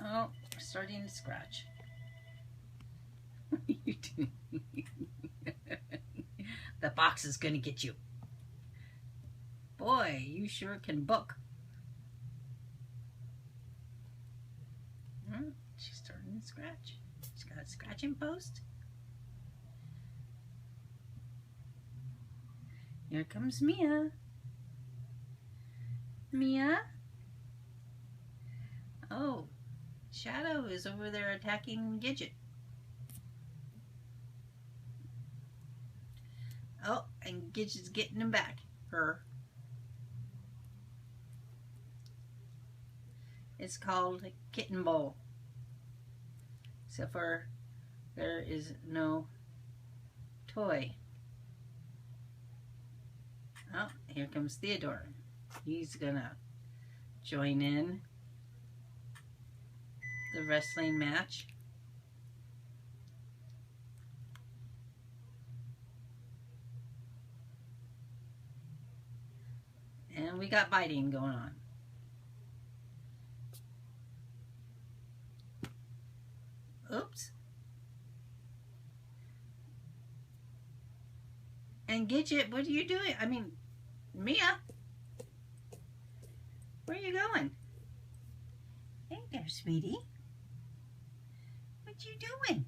Oh, starting to scratch. What are you doing? The box is going to get you. Boy, you sure can book. She's starting to scratch. She's got a scratching post. Here comes Mia. Mia? Oh, Shadow is over there attacking Gidget. Oh, and Gidget's getting him back. Her. It's called Kitten Bowl. Except for there is no toy. Oh, here comes Theodore. He's gonna join in the wrestling match. And we got biting going on. Oops. And Gidget, what are you doing? I mean, Mia, where are you going? Hey there, sweetie. What you doing?